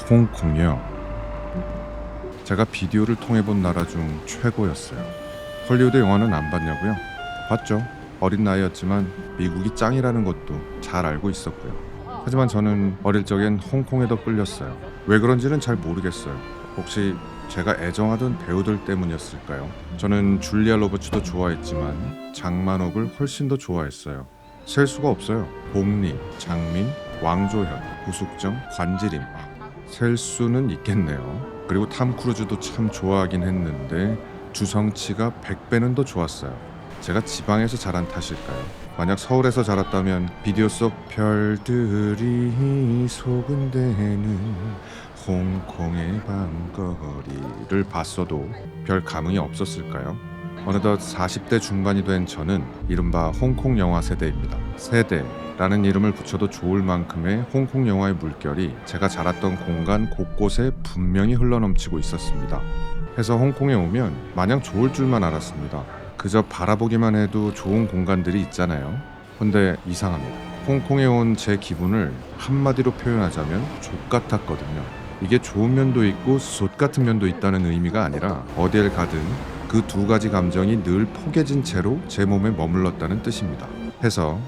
홍콩이요. 제가 비디오를 통해 본 나라 중 최고였어요. 헐리우드 영화는 안 봤냐고요? 봤죠. 어린 나이였지만 미국이 짱이라는 것도 잘 알고 있었고요. 하지만 저는 어릴 적엔 홍콩에 더 끌렸어요. 왜 그런지는 잘 모르겠어요. 혹시 제가 애정하던 배우들 때문이었을까요? 저는 줄리아 로버츠도 좋아했지만 장만옥을 훨씬 더 좋아했어요. 셀 수가 없어요. 복리, 장민, 왕조현, 고숙정, 관지림. 셀 수는 있겠네요. 그리고 탐 크루즈도 참 좋아하긴 했는데 주성치가 100배는 더 좋았어요. 제가 지방에서 자란 탓일까요? 만약 서울에서 자랐다면 비디오 속 별들이 소근대는 홍콩의 밤거리를 봤어도 별 감흥이 없었을까요? 어느덧 40대 중반이 된 저는 이른바 홍콩 영화 세대입니다. 세대라는 이름을 붙여도 좋을 만큼의 홍콩 영화의 물결이 제가 자랐던 공간 곳곳에 분명히 흘러넘치고 있었습니다. 해서 홍콩에 오면 마냥 좋을 줄만 알았습니다. 그저 바라보기만 해도 좋은 공간들이 있잖아요. 근데 이상합니다. 홍콩에 온 제 기분을 한마디로 표현하자면 족 같았거든요. 이게 좋은 면도 있고 솥 같은 면도 있다는 의미가 아니라 어딜 가든 그 두 가지 감정이 늘 포개진 채로 제 몸에 머물렀다는 뜻입니다. 해서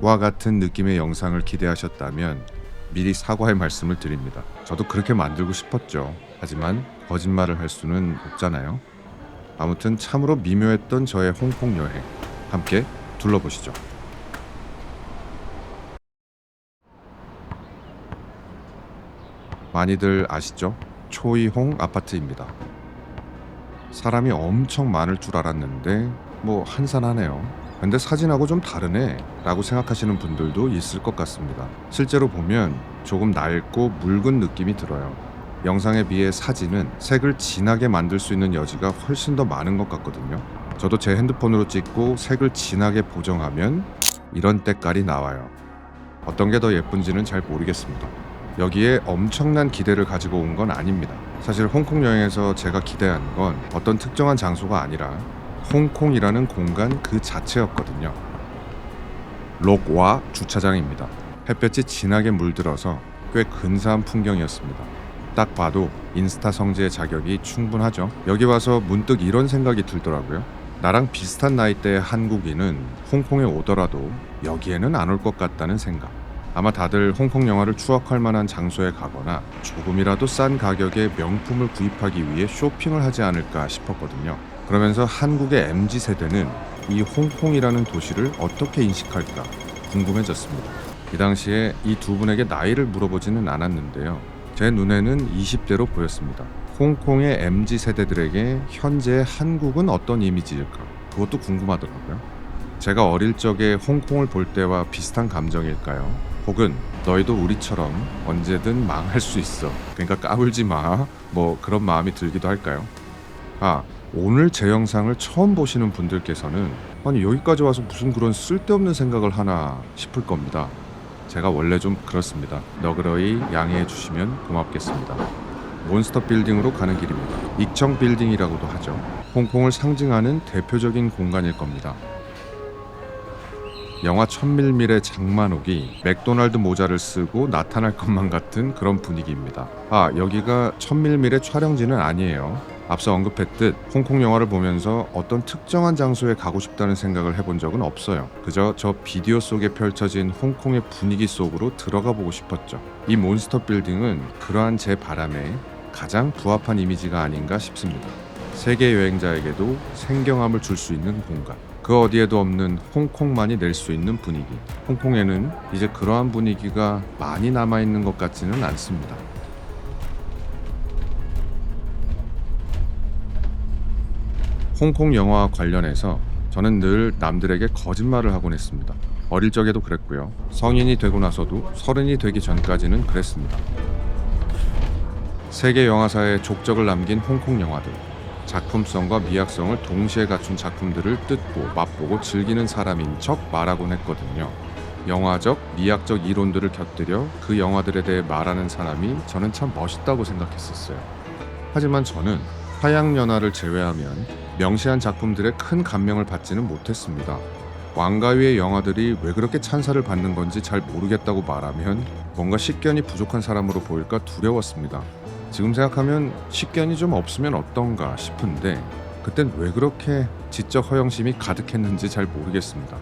와 같은 느낌의 영상을 기대하셨다면 미리 사과의 말씀을 드립니다. 저도 그렇게 만들고 싶었죠. 하지만 거짓말을 할 수는 없잖아요. 아무튼 참으로 미묘했던 저의 홍콩 여행 함께 둘러보시죠. 많이들 아시죠? 초이홍 아파트입니다. 사람이 엄청 많을 줄 알았는데 뭐 한산하네요. 근데 사진하고 좀 다르네 라고 생각하시는 분들도 있을 것 같습니다. 실제로 보면 조금 낡고 묽은 느낌이 들어요. 영상에 비해 사진은 색을 진하게 만들 수 있는 여지가 훨씬 더 많은 것 같거든요. 저도 제 핸드폰으로 찍고 색을 진하게 보정하면 이런 때깔이 나와요. 어떤 게 더 예쁜지는 잘 모르겠습니다. 여기에 엄청난 기대를 가지고 온 건 아닙니다. 사실 홍콩 여행에서 제가 기대한 건 어떤 특정한 장소가 아니라 홍콩이라는 공간 그 자체였거든요. 록와 주차장입니다. 햇볕이 진하게 물들어서 꽤 근사한 풍경이었습니다. 딱 봐도 인스타 성지의 자격이 충분하죠. 여기 와서 문득 이런 생각이 들더라고요. 나랑 비슷한 나이대의 한국인은 홍콩에 오더라도 여기에는 안 올 것 같다는 생각. 아마 다들 홍콩 영화를 추억할 만한 장소에 가거나 조금이라도 싼 가격에 명품을 구입하기 위해 쇼핑을 하지 않을까 싶었거든요. 그러면서 한국의 MZ세대는 이 홍콩이라는 도시를 어떻게 인식할까 궁금해졌습니다. 이 당시에 이 두 분에게 나이를 물어보지는 않았는데요. 제 눈에는 20대로 보였습니다. 홍콩의 MZ세대들에게 현재 한국은 어떤 이미지일까? 그것도 궁금하더라고요. 제가 어릴 적에 홍콩을 볼 때와 비슷한 감정일까요? 혹은 너희도 우리처럼 언제든 망할 수 있어. 그러니까 까불지 마. 뭐 그런 마음이 들기도 할까요? 오늘 제 영상을 처음 보시는 분들께서는 아니 여기까지 와서 무슨 그런 쓸데없는 생각을 하나 싶을 겁니다. 제가 원래 좀 그렇습니다. 너그러이 양해해 주시면 고맙겠습니다. 몬스터 빌딩으로 가는 길입니다. 익청 빌딩이라고도 하죠. 홍콩을 상징하는 대표적인 공간일 겁니다. 영화 1000밀밀의 장만옥이 맥도날드 모자를 쓰고 나타날 것만 같은 그런 분위기입니다. 여기가 1000밀밀의 촬영지는 아니에요. 앞서 언급했듯 홍콩 영화를 보면서 어떤 특정한 장소에 가고 싶다는 생각을 해본 적은 없어요. 그저 저 비디오 속에 펼쳐진 홍콩의 분위기 속으로 들어가 보고 싶었죠. 이 몬스터 빌딩은 그러한 제 바람에 가장 부합한 이미지가 아닌가 싶습니다. 세계 여행자에게도 생경함을 줄 수 있는 공간. 그 어디에도 없는 홍콩만이 낼 수 있는 분위기. 홍콩에는 이제 그러한 분위기가 많이 남아있는 것 같지는 않습니다. 홍콩 영화와 관련해서 저는 늘 남들에게 거짓말을 하곤 했습니다. 어릴 적에도 그랬고요. 성인이 되고 나서도 30이 되기 전까지는 그랬습니다. 세계 영화사에 족적을 남긴 홍콩 영화들. 작품성과 미학성을 동시에 갖춘 작품들을 뜯고 맛보고 즐기는 사람인 척 말하곤 했거든요. 영화적, 미학적 이론들을 곁들여 그 영화들에 대해 말하는 사람이 저는 참 멋있다고 생각했었어요. 하지만 저는 화양연화를 제외하면 명시한 작품들에 큰 감명을 받지는 못했습니다. 왕가위의 영화들이 왜 그렇게 찬사를 받는 건지 잘 모르겠다고 말하면 뭔가 식견이 부족한 사람으로 보일까 두려웠습니다. 지금 생각하면 식견이 좀 없으면 어떤가 싶은데 그땐 왜 그렇게 지적 허영심이 가득했는지 잘 모르겠습니다.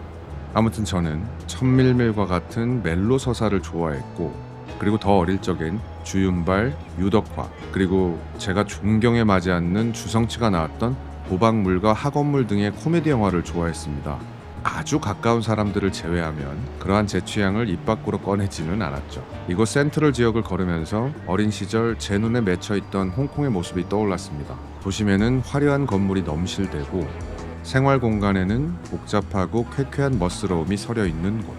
아무튼 저는 천밀밀과 같은 멜로 서사를 좋아했고, 그리고 더 어릴 적엔 주윤발, 유덕화, 그리고 제가 존경에 맞지 않는 주성치가 나왔던 도박물과 학원물 등의 코미디 영화를 좋아했습니다. 아주 가까운 사람들을 제외하면 그러한 제 취향을 입 밖으로 꺼내지는 않았죠. 이곳 센트럴 지역을 걸으면서 어린 시절 제 눈에 맺혀있던 홍콩의 모습이 떠올랐습니다. 도심에는 화려한 건물이 넘실대고 생활 공간에는 복잡하고 쾌쾌한 멋스러움이 서려있는 곳.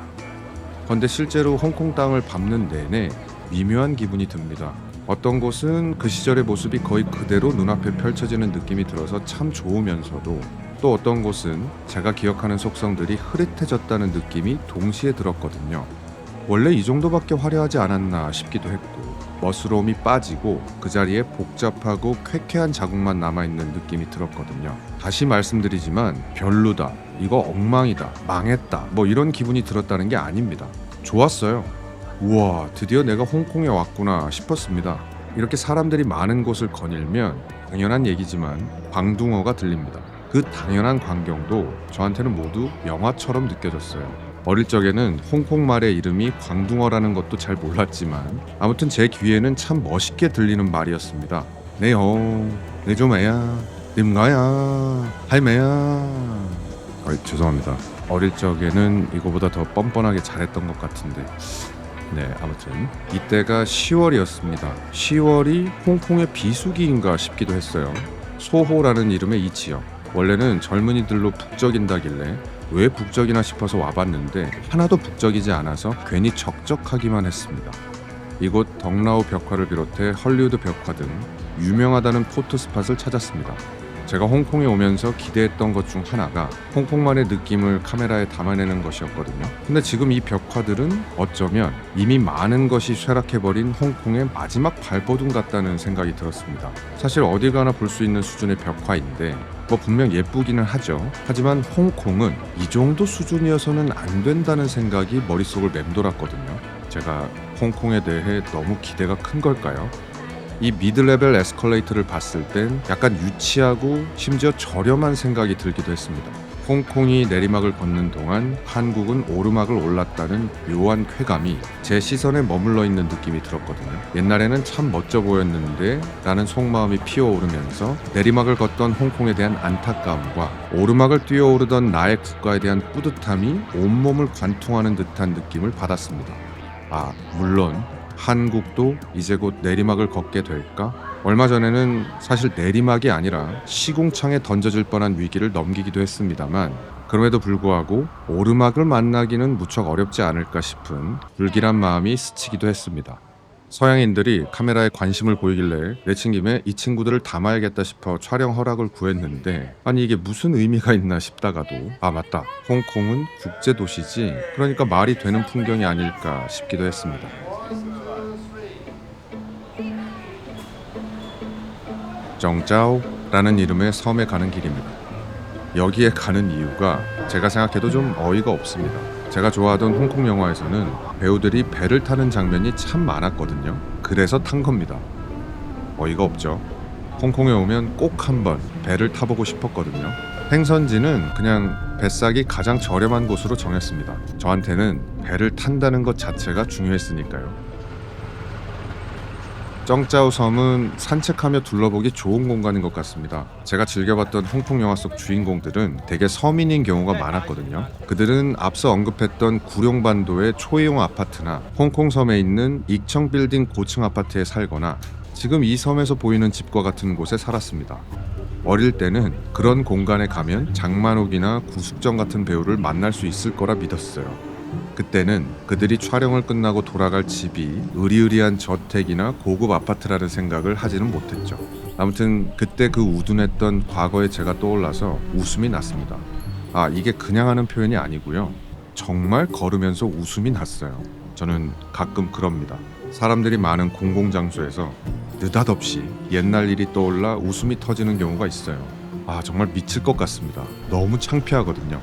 그런데 실제로 홍콩 땅을 밟는 내내 미묘한 기분이 듭니다. 어떤 곳은 그 시절의 모습이 거의 그대로 눈앞에 펼쳐지는 느낌이 들어서 참 좋으면서도, 또 어떤 곳은 제가 기억하는 속성들이 흐릿해졌다는 느낌이 동시에 들었거든요. 원래 이 정도밖에 화려하지 않았나 싶기도 했고, 멋스러움이 빠지고 그 자리에 복잡하고 쾌쾌한 자국만 남아있는 느낌이 들었거든요. 다시 말씀드리지만 별로다, 이거 엉망이다, 망했다, 뭐 이런 기분이 들었다는 게 아닙니다. 좋았어요. 우와, 드디어 내가 홍콩에 왔구나 싶었습니다. 이렇게 사람들이 많은 곳을 거닐면 당연한 얘기지만 광둥어가 들립니다. 그 당연한 광경도 저한테는 모두 영화처럼 느껴졌어요. 어릴 적에는 홍콩말의 이름이 광둥어라는 것도 잘 몰랐지만 아무튼 제 귀에는 참 멋있게 들리는 말이었습니다. 네요, 네조매야, 님가야, 할매야. 죄송합니다. 어릴 적에는 이거보다 더 뻔뻔하게 잘했던 것 같은데, 네, 아무튼 이때가 10월이었습니다. 10월이 홍콩의 비수기인가 싶기도 했어요. 소호라는 이름의 이 지역, 원래는 젊은이들로 북적인다길래 왜 북적이나 싶어서 와봤는데 하나도 북적이지 않아서 괜히 적적하기만 했습니다. 이곳 덕라오 벽화를 비롯해 헐리우드 벽화 등 유명하다는 포토스팟을 찾았습니다. 제가 홍콩에 오면서 기대했던 것 중 하나가 홍콩만의 느낌을 카메라에 담아내는 것이었거든요. 근데 지금 이 벽화들은 어쩌면 이미 많은 것이 쇠락해버린 홍콩의 마지막 발버둥 같다는 생각이 들었습니다. 사실 어디 가나 볼 수 있는 수준의 벽화인데 뭐 분명 예쁘기는 하죠. 하지만 홍콩은 이 정도 수준이어서는 안 된다는 생각이 머릿속을 맴돌았거든요. 제가 홍콩에 대해 너무 기대가 큰 걸까요? 이 미드레벨 에스컬레이터를 봤을 땐 약간 유치하고 심지어 저렴한 생각이 들기도 했습니다. 홍콩이 내리막을 걷는 동안 한국은 오르막을 올랐다는 묘한 쾌감이 제 시선에 머물러 있는 느낌이 들었거든요. 옛날에는 참 멋져 보였는데 라는 속마음이 피어오르면서 내리막을 걷던 홍콩에 대한 안타까움과 오르막을 뛰어오르던 나의 국가에 대한 뿌듯함이 온몸을 관통하는 듯한 느낌을 받았습니다. 물론 한국도 이제 곧 내리막을 걷게 될까? 얼마 전에는 사실 내리막이 아니라 시궁창에 던져질 뻔한 위기를 넘기기도 했습니다만, 그럼에도 불구하고 오르막을 만나기는 무척 어렵지 않을까 싶은 불길한 마음이 스치기도 했습니다. 서양인들이 카메라에 관심을 보이길래 내친 김에 이 친구들을 담아야겠다 싶어 촬영 허락을 구했는데, 아니 이게 무슨 의미가 있나 싶다가도 맞다, 홍콩은 국제도시지, 그러니까 말이 되는 풍경이 아닐까 싶기도 했습니다. 정짜오라는 이름의 섬에 가는 길입니다. 여기에 가는 이유가 제가 생각해도 좀 어이가 없습니다. 제가 좋아하던 홍콩 영화에서는 배우들이 배를 타는 장면이 참 많았거든요. 그래서 탄 겁니다. 어이가 없죠. 홍콩에 오면 꼭 한번 배를 타보고 싶었거든요. 행선지는 그냥 뱃삭이 가장 저렴한 곳으로 정했습니다. 저한테는 배를 탄다는 것 자체가 중요했으니까요. 정짜오 섬은 산책하며 둘러보기 좋은 공간인 것 같습니다. 제가 즐겨봤던 홍콩 영화 속 주인공들은 대개 서민인 경우가 많았거든요. 그들은 앞서 언급했던 구룡반도의 초이용 아파트나 홍콩 섬에 있는 익청 빌딩 고층 아파트에 살거나 지금 이 섬에서 보이는 집과 같은 곳에 살았습니다. 어릴 때는 그런 공간에 가면 장만옥이나 구숙정 같은 배우를 만날 수 있을 거라 믿었어요. 그때는 그들이 촬영을 끝나고 돌아갈 집이 으리으리한 저택이나 고급 아파트라는 생각을 하지는 못했죠. 아무튼 그때 그 우둔했던 과거의 제가 떠올라서 웃음이 났습니다. 이게 그냥 하는 표현이 아니고요. 정말 걸으면서 웃음이 났어요. 저는 가끔 그럽니다. 사람들이 많은 공공장소에서 느닷없이 옛날 일이 떠올라 웃음이 터지는 경우가 있어요. 정말 미칠 것 같습니다. 너무 창피하거든요.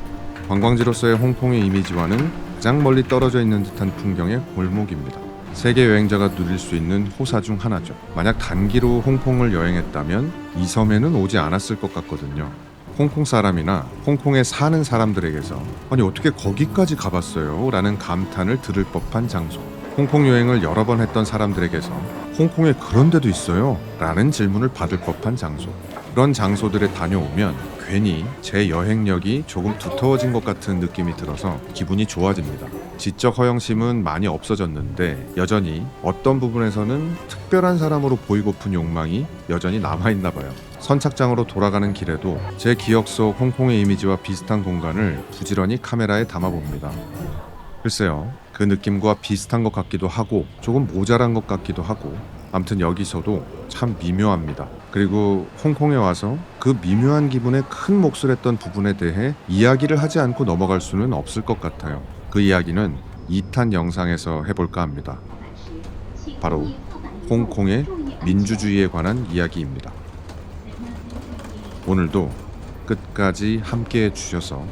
관광지로서의 홍콩의 이미지와는 가장 멀리 떨어져 있는 듯한 풍경의 골목입니다. 세계 여행자가 누릴 수 있는 호사 중 하나죠. 만약 단기로 홍콩을 여행했다면 이 섬에는 오지 않았을 것 같거든요. 홍콩 사람이나 홍콩에 사는 사람들에게서 아니 어떻게 거기까지 가봤어요? 라는 감탄을 들을 법한 장소. 홍콩 여행을 여러 번 했던 사람들에게서 홍콩에 그런 데도 있어요? 라는 질문을 받을 법한 장소. 그런 장소들에 다녀오면 괜히 제 여행력이 조금 두터워진 것 같은 느낌이 들어서 기분이 좋아집니다. 지적 허영심은 많이 없어졌는데 여전히 어떤 부분에서는 특별한 사람으로 보이고픈 욕망이 여전히 남아있나 봐요. 선착장으로 돌아가는 길에도 제 기억 속 홍콩의 이미지와 비슷한 공간을 부지런히 카메라에 담아봅니다. 글쎄요, 그 느낌과 비슷한 것 같기도 하고 조금 모자란 것 같기도 하고 아무튼 여기서도 참 미묘합니다. 그리고 홍콩에 와서 그 미묘한 기분에 큰 몫을 했던 부분에 대해 이야기를 하지 않고 넘어갈 수는 없을 것 같아요. 그 이야기는 2탄 영상에서 해볼까 합니다. 바로 홍콩의 민주주의에 관한 이야기입니다. 오늘도 끝까지 함께해 주셔서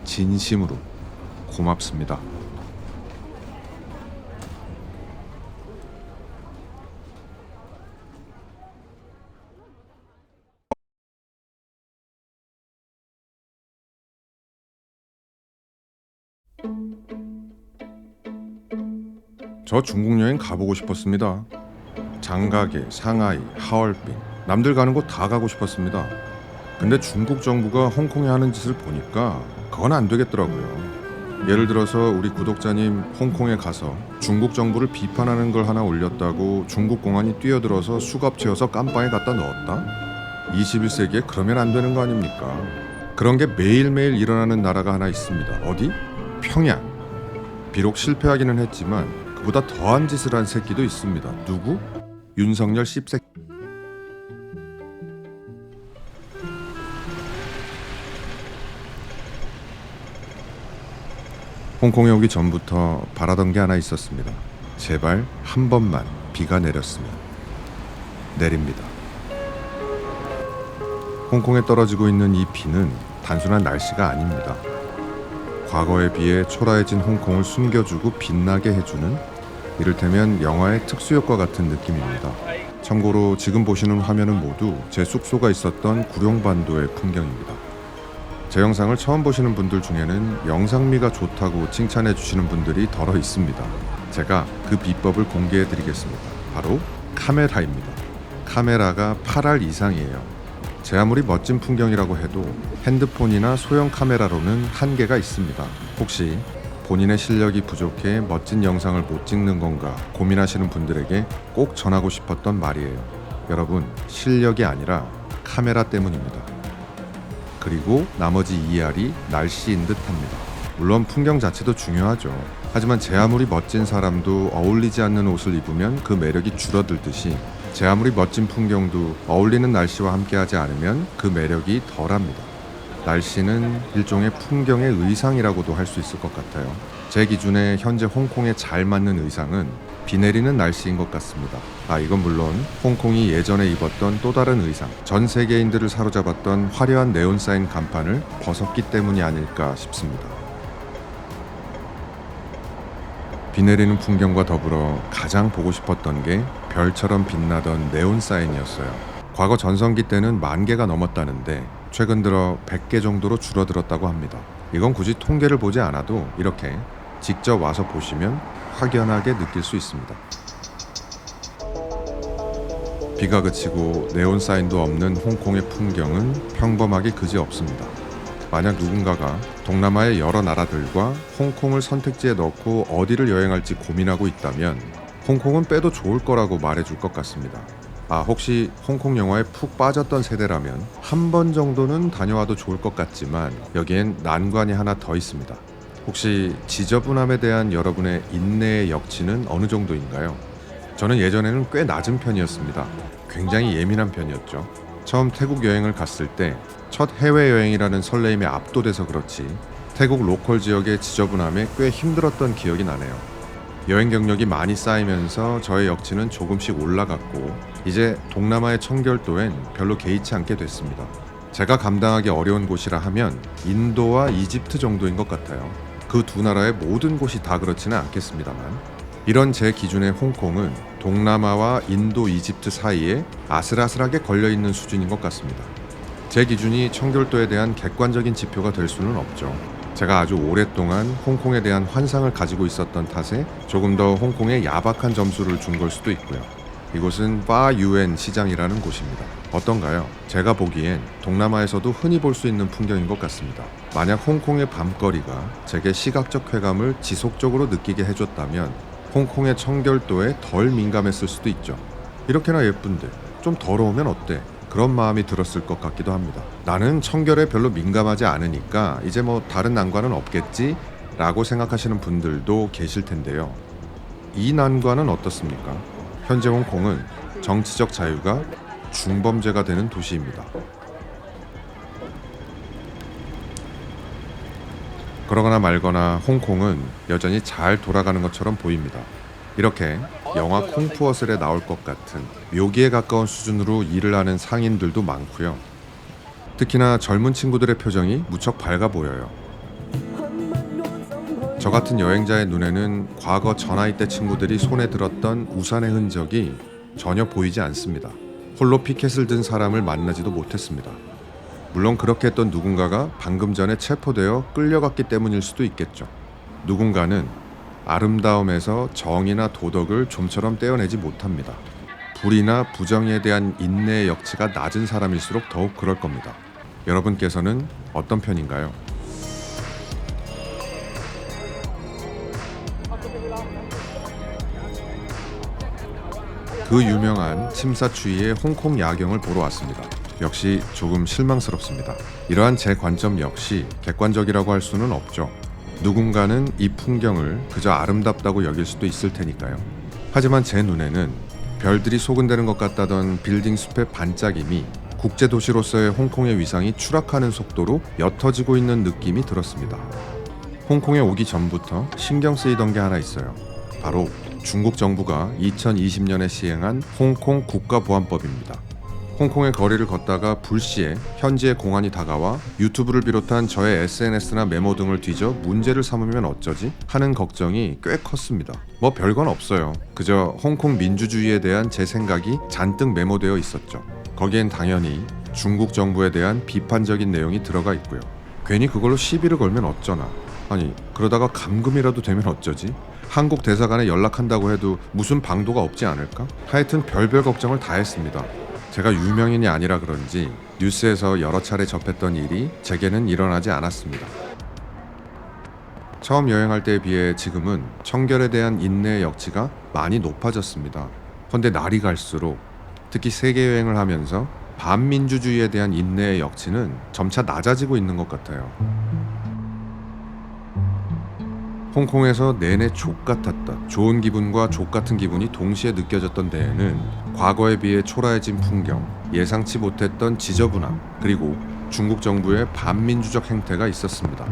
진심으로 고맙습니다. 저 중국 여행 가보고 싶었습니다. 장가게, 상하이, 하얼빈, 남들 가는 곳 다 가고 싶었습니다. 근데 중국 정부가 홍콩에 하는 짓을 보니까 그건 안 되겠더라고요. 예를 들어서 우리 구독자님 홍콩에 가서 중국 정부를 비판하는 걸 하나 올렸다고 중국 공안이 뛰어들어서 수갑 채워서 깜빵에 갖다 넣었다? 21세기에 그러면 안 되는 거 아닙니까? 그런 게 매일매일 일어나는 나라가 하나 있습니다. 어디? 평양. 비록 실패하기는 했지만 그보다 더한 짓을 한 새끼도 있습니다. 누구? 윤석열 씹새끼. 홍콩에 오기 전부터 바라던 게 하나 있었습니다. 제발 한 번만 비가 내렸으면. 내립니다. 홍콩에 떨어지고 있는 이 비는 단순한 날씨가 아닙니다. 과거에 비해 초라해진 홍콩을 숨겨주고 빛나게 해주는 이를테면 영화의 특수효과 같은 느낌입니다. 참고로 지금 보시는 화면은 모두 제 숙소가 있었던 구룡반도의 풍경입니다. 제 영상을 처음 보시는 분들 중에는 영상미가 좋다고 칭찬해 주시는 분들이 더러 있습니다. 제가 그 비법을 공개해 드리겠습니다. 바로 카메라입니다. 카메라가 8알 이상이에요. 제 아무리 멋진 풍경이라고 해도 핸드폰이나 소형 카메라로는 한계가 있습니다. 혹시 본인의 실력이 부족해 멋진 영상을 못 찍는 건가 고민하시는 분들에게 꼭 전하고 싶었던 말이에요. 여러분, 실력이 아니라 카메라 때문입니다. 그리고 나머지 2알이 날씨인 듯합니다. 물론 풍경 자체도 중요하죠. 하지만 제 아무리 멋진 사람도 어울리지 않는 옷을 입으면 그 매력이 줄어들듯이 제 아무리 멋진 풍경도 어울리는 날씨와 함께하지 않으면 그 매력이 덜합니다. 날씨는 일종의 풍경의 의상이라고도 할 수 있을 것 같아요. 제 기준에 현재 홍콩에 잘 맞는 의상은 비 내리는 날씨인 것 같습니다. 이건 물론 홍콩이 예전에 입었던 또 다른 의상, 전 세계인들을 사로잡았던 화려한 네온사인 간판을 벗었기 때문이 아닐까 싶습니다. 비 내리는 풍경과 더불어 가장 보고 싶었던 게 별처럼 빛나던 네온사인이었어요. 과거 전성기 때는 10,000개가 넘었다는데 최근 들어 100개 정도로 줄어들었다고 합니다. 이건 굳이 통계를 보지 않아도 이렇게 직접 와서 보시면 확연하게 느낄 수 있습니다. 비가 그치고 네온 사인도 없는 홍콩의 풍경은 평범하게 그지없습니다. 만약 누군가가 동남아의 여러 나라들과 홍콩을 선택지에 넣고 어디를 여행할지 고민하고 있다면 홍콩은 빼도 좋을 거라고 말해줄 것 같습니다. 혹시 홍콩 영화에 푹 빠졌던 세대라면 한 번 정도는 다녀와도 좋을 것 같지만 여기엔 난관이 하나 더 있습니다. 혹시 지저분함에 대한 여러분의 인내의 역치는 어느 정도인가요? 저는 예전에는 꽤 낮은 편이었습니다. 굉장히 예민한 편이었죠. 처음 태국 여행을 갔을 때 첫 해외여행이라는 설레임에 압도돼서 그렇지 태국 로컬 지역의 지저분함에 꽤 힘들었던 기억이 나네요. 여행 경력이 많이 쌓이면서 저의 역치는 조금씩 올라갔고 이제 동남아의 청결도엔 별로 개의치 않게 됐습니다. 제가 감당하기 어려운 곳이라 하면 인도와 이집트 정도인 것 같아요. 그 두 나라의 모든 곳이 다 그렇지는 않겠습니다만, 이런 제 기준의 홍콩은 동남아와 인도, 이집트 사이에 아슬아슬하게 걸려있는 수준인 것 같습니다. 제 기준이 청결도에 대한 객관적인 지표가 될 수는 없죠. 제가 아주 오랫동안 홍콩에 대한 환상을 가지고 있었던 탓에 조금 더 홍콩에 야박한 점수를 준 걸 수도 있고요. 이곳은 파유엔 시장이라는 곳입니다. 어떤가요? 제가 보기엔 동남아에서도 흔히 볼 수 있는 풍경인 것 같습니다. 만약 홍콩의 밤거리가 제게 시각적 쾌감을 지속적으로 느끼게 해줬다면 홍콩의 청결도에 덜 민감했을 수도 있죠. 이렇게나 예쁜데 좀 더러우면 어때? 그런 마음이 들었을 것 같기도 합니다. 나는 청결에 별로 민감하지 않으니까 이제 뭐 다른 난관은 없겠지? 라고 생각하시는 분들도 계실 텐데요. 이 난관은 어떻습니까? 현재 홍콩은 정치적 자유가 중범죄가 되는 도시입니다. 그러거나 말거나 홍콩은 여전히 잘 돌아가는 것처럼 보입니다. 이렇게 영화 콩푸어슬에 나올 것 같은 묘기에 가까운 수준으로 일을 하는 상인들도 많고요. 특히나 젊은 친구들의 표정이 무척 밝아 보여요. 저 같은 여행자의 눈에는 과거 전화이 때 친구들이 손에 들었던 우산의 흔적이 전혀 보이지 않습니다. 홀로 피켓을 든 사람을 만나지도 못했습니다. 물론 그렇게 했던 누군가가 방금 전에 체포되어 끌려갔기 때문일 수도 있겠죠. 누군가는 아름다움에서 정의나 도덕을 좀처럼 떼어내지 못합니다. 불의나 부정에 대한 인내의 역치가 낮은 사람일수록 더욱 그럴 겁니다. 여러분께서는 어떤 편인가요? 그 유명한 침사추이의 홍콩 야경을 보러 왔습니다. 역시 조금 실망스럽습니다. 이러한 제 관점 역시 객관적이라고 할 수는 없죠. 누군가는 이 풍경을 그저 아름답다고 여길 수도 있을 테니까요. 하지만 제 눈에는 별들이 소근대는 것 같다던 빌딩 숲의 반짝임이 국제도시로서의 홍콩의 위상이 추락하는 속도로 옅어지고 있는 느낌이 들었습니다. 홍콩에 오기 전부터 신경 쓰이던 게 하나 있어요. 바로 중국 정부가 2020년에 시행한 홍콩 국가보안법입니다. 홍콩의 거리를 걷다가 불시에 현지의 공안이 다가와 유튜브를 비롯한 저의 SNS나 메모 등을 뒤져 문제를 삼으면 어쩌지? 하는 걱정이 꽤 컸습니다. 뭐 별건 없어요. 그저 홍콩 민주주의에 대한 제 생각이 잔뜩 메모되어 있었죠. 거기엔 당연히 중국 정부에 대한 비판적인 내용이 들어가 있고요. 괜히 그걸로 시비를 걸면 어쩌나. 아니, 그러다가 감금이라도 되면 어쩌지? 한국 대사관에 연락한다고 해도 무슨 방도가 없지 않을까? 하여튼 별별 걱정을 다 했습니다. 제가 유명인이 아니라 그런지 뉴스에서 여러 차례 접했던 일이 제게는 일어나지 않았습니다. 처음 여행할 때에 비해 지금은 청결에 대한 인내의 역치가 많이 높아졌습니다. 그런데 날이 갈수록 특히 세계 여행을 하면서 반민주주의에 대한 인내의 역치는 점차 낮아지고 있는 것 같아요. 홍콩에서 내내 족 같았다. 좋은 기분과 족 같은 기분이 동시에 느껴졌던 데에는 과거에 비해 초라해진 풍경, 예상치 못했던 지저분함, 그리고 중국 정부의 반민주적 행태가 있었습니다.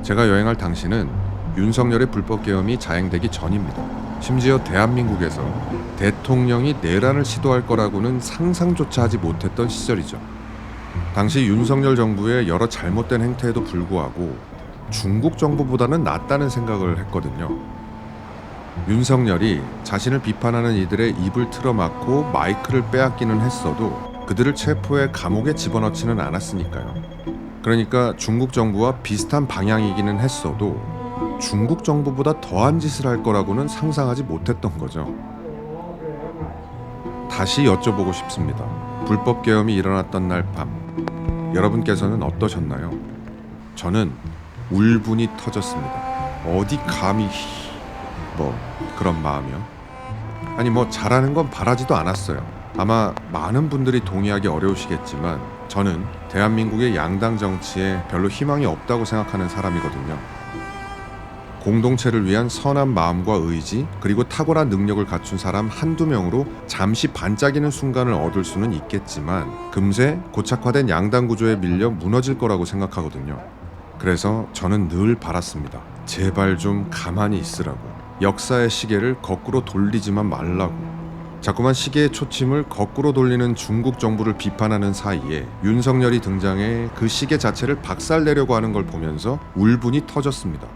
제가 여행할 당시는 윤석열의 불법 계엄이 자행되기 전입니다. 심지어 대한민국에서 대통령이 내란을 시도할 거라고는 상상조차 하지 못했던 시절이죠. 당시 윤석열 정부의 여러 잘못된 행태에도 불구하고 중국 정부보다는 낫다는 생각을 했거든요. 윤석열이 자신을 비판하는 이들의 입을 틀어막고 마이크를 빼앗기는 했어도 그들을 체포해 감옥에 집어넣지는 않았으니까요. 그러니까 중국 정부와 비슷한 방향이기는 했어도 중국 정부보다 더한 짓을 할 거라고는 상상하지 못했던 거죠. 다시 여쭤보고 싶습니다. 불법 계엄이 일어났던 날 밤, 여러분께서는 어떠셨나요? 저는 울분이 터졌습니다. 어디 감히 그런 마음이요. 아니 잘하는 건 바라지도 않았어요. 아마 많은 분들이 동의하기 어려우시겠지만 저는 대한민국의 양당 정치에 별로 희망이 없다고 생각하는 사람이거든요. 공동체를 위한 선한 마음과 의지, 그리고 탁월한 능력을 갖춘 사람 한두 명으로 잠시 반짝이는 순간을 얻을 수는 있겠지만 금세 고착화된 양당 구조에 밀려 무너질 거라고 생각하거든요. 그래서 저는 늘 바랐습니다. 제발 좀 가만히 있으라고. 역사의 시계를 거꾸로 돌리지만 말라고. 자꾸만 시계의 초침을 거꾸로 돌리는 중국 정부를 비판하는 사이에 윤석열이 등장해 그 시계 자체를 박살내려고 하는 걸 보면서 울분이 터졌습니다.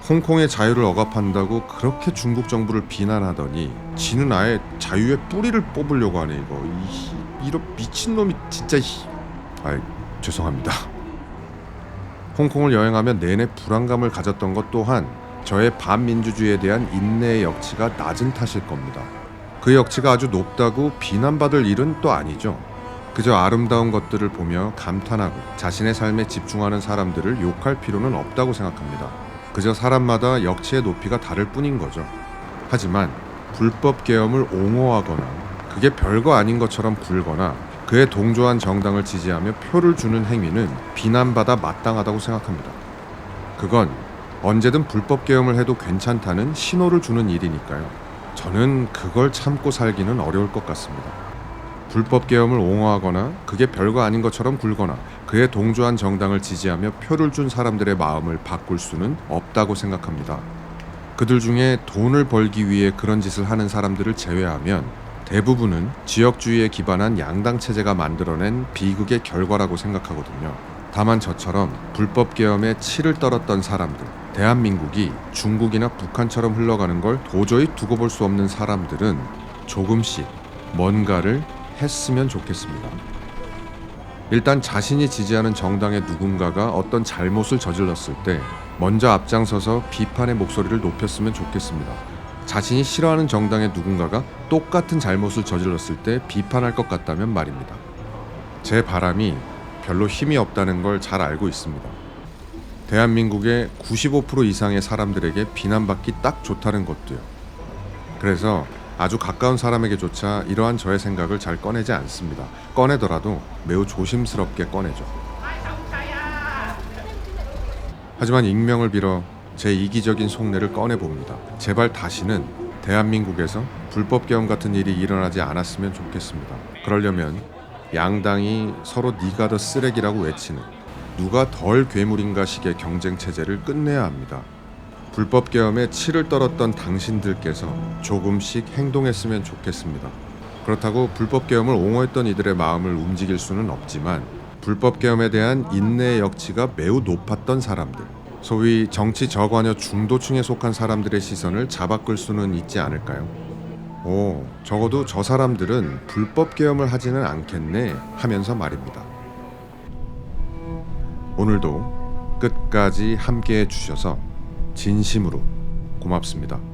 홍콩의 자유를 억압한다고 그렇게 중국 정부를 비난하더니 지는 아예 자유의 뿌리를 뽑으려고 하네. 이런 미친놈이 진짜. 죄송합니다. 홍콩을 여행하며 내내 불안감을 가졌던 것 또한 저의 반민주주의에 대한 인내의 역치가 낮은 탓일 겁니다. 그 역치가 아주 높다고 비난받을 일은 또 아니죠. 그저 아름다운 것들을 보며 감탄하고 자신의 삶에 집중하는 사람들을 욕할 필요는 없다고 생각합니다. 그저 사람마다 역치의 높이가 다를 뿐인 거죠. 하지만 불법 계엄을 옹호하거나 그게 별거 아닌 것처럼 굴거나 그에 동조한 정당을 지지하며 표를 주는 행위는 비난받아 마땅하다고 생각합니다. 그건 언제든 불법 계엄을 해도 괜찮다는 신호를 주는 일이니까요. 저는 그걸 참고 살기는 어려울 것 같습니다. 불법 계엄을 옹호하거나 그게 별거 아닌 것처럼 굴거나 그에 동조한 정당을 지지하며 표를 준 사람들의 마음을 바꿀 수는 없다고 생각합니다. 그들 중에 돈을 벌기 위해 그런 짓을 하는 사람들을 제외하면 대부분은 지역주의에 기반한 양당 체제가 만들어낸 비극의 결과라고 생각하거든요. 다만 저처럼 불법 계엄에 치를 떨었던 사람들, 대한민국이 중국이나 북한처럼 흘러가는 걸 도저히 두고 볼 수 없는 사람들은 조금씩 뭔가를 했으면 좋겠습니다. 일단 자신이 지지하는 정당의 누군가가 어떤 잘못을 저질렀을 때 먼저 앞장서서 비판의 목소리를 높였으면 좋겠습니다. 자신이 싫어하는 정당의 누군가가 똑같은 잘못을 저질렀을 때 비판할 것 같다면 말입니다. 제 바람이 별로 힘이 없다는 걸 잘 알고 있습니다. 대한민국의 95% 이상의 사람들에게 비난받기 딱 좋다는 것도요. 그래서 아주 가까운 사람에게조차 이러한 저의 생각을 잘 꺼내지 않습니다. 꺼내더라도 매우 조심스럽게 꺼내죠. 하지만 익명을 빌어 제 이기적인 속내를 꺼내봅니다. 제발 다시는 대한민국에서 불법 계엄 같은 일이 일어나지 않았으면 좋겠습니다. 그러려면 양당이 서로 네가 더 쓰레기라고 외치는 누가 덜 괴물인가 식의 경쟁 체제를 끝내야 합니다. 불법 계엄에 치를 떨었던 당신들께서 조금씩 행동했으면 좋겠습니다. 그렇다고 불법 계엄을 옹호했던 이들의 마음을 움직일 수는 없지만 불법 계엄에 대한 인내의 역치가 매우 높았던 사람들, 소위 정치 저관여 중도층에 속한 사람들의 시선을 잡아끌 수는 있지 않을까요? 적어도 저 사람들은 불법 계엄을 하지는 않겠네 하면서 말입니다. 오늘도 끝까지 함께해 주셔서 진심으로 고맙습니다.